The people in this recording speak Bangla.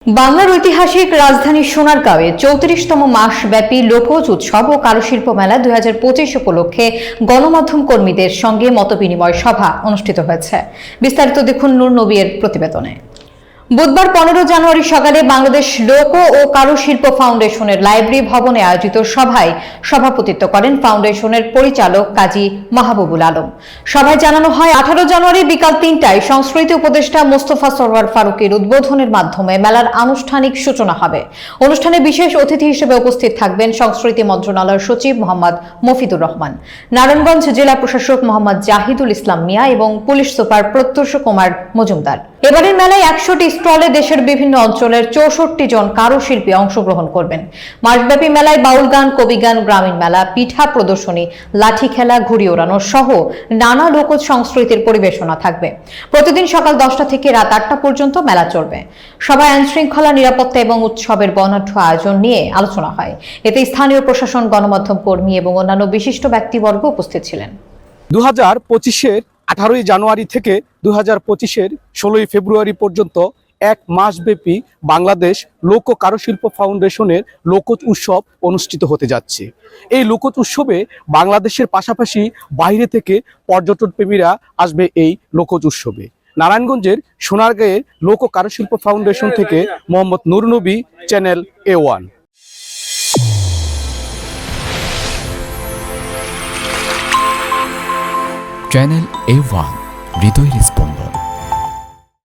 বাংলার ঐতিহাসিক রাজধানী সোনারগাঁওয়ে 34তম মাসব্যাপী লোকজ উৎসব ও কারুশিল্প মেলা 2025 উপলক্ষে গণমাধ্যম কর্মীদের সঙ্গে মতবিনিময় সভা অনুষ্ঠিত হয়েছে। বিস্তারিত দেখুন নূর নবীর প্রতিবেদনে। বুধবার 15 জানুয়ারি সকালে বাংলাদেশ লোক ও কারুশিল্প ফাউন্ডেশনের লাইব্রেরি ভবনে আয়োজিত সভায় সভাপতিত্ব করেন ফাউন্ডেশনের পরিচালক কাজী মাহবুবুল আলম। সভায় জানানো হয় 18 জানুয়ারি বিকাল 3টায় সংস্কৃতি উপদেষ্টা মোস্তফা সরওয়ার ফারুকের উদ্বোধনের মাধ্যমে মেলার আনুষ্ঠানিক সূচনা হবে। অনুষ্ঠানে বিশেষ অতিথি হিসেবে উপস্থিত থাকবেন সংস্কৃতি মন্ত্রণালয়ের সচিব মোহাম্মদ মফিদুর রহমান, নারায়ণগঞ্জ জেলা প্রশাসক মোহাম্মদ জাহিদুল ইসলাম মিয়া এবং পুলিশ সুপার প্রত্যুষ কুমার মজুমদার। এবারের মেলায় 100টি স্টলে দেশের বিভিন্ন অঞ্চলের 64 জন কারুশিল্পী অংশগ্রহণ করবেন। মাসব্যাপী মেলায় বাউল গান, কবি গান, গ্রামীণ মেলা, পিঠা প্রদর্শনী, লাঠি খেলা, ঘুড়ি ওড়ানো সহ নানা লোকজ সংস্কৃতির পরিবেশনা থাকবে। প্রতিদিন সকাল 10টা থেকে রাত 8টা পর্যন্ত মেলা চলবে। সভায় আইন শৃঙ্খলা, নিরাপত্তা এবং উৎসবের বর্ণাঢ্য আয়োজন নিয়ে আলোচনা হয়। এতে স্থানীয় প্রশাসন, গণমাধ্যম কর্মী এবং অন্যান্য বিশিষ্ট ব্যক্তিবর্গ উপস্থিত ছিলেন। 2025-এর 18 জানুয়ারি থেকে 2025-এর 16 ফেব্রুয়ারি পর্যন্ত এক মাসব্যাপী বাংলাদেশ লোক কারুশিল্প ফাউন্ডেশনের লোকজ উৎসব অনুষ্ঠিত হতে যাচ্ছে। এই লোকজ উৎসবে বাংলাদেশের পাশাপাশি বাইরে থেকে পর্যটন প্রেমীরা আসবে এই লোকজ উৎসবে। নারায়ণগঞ্জের সোনারগাঁয়ের লোক কারুশিল্প ফাউন্ডেশন থেকে মোহাম্মদ নূর নবী, চ্যানেল A1। চ্যানেল A1, হৃদয়ের স্পন্দন।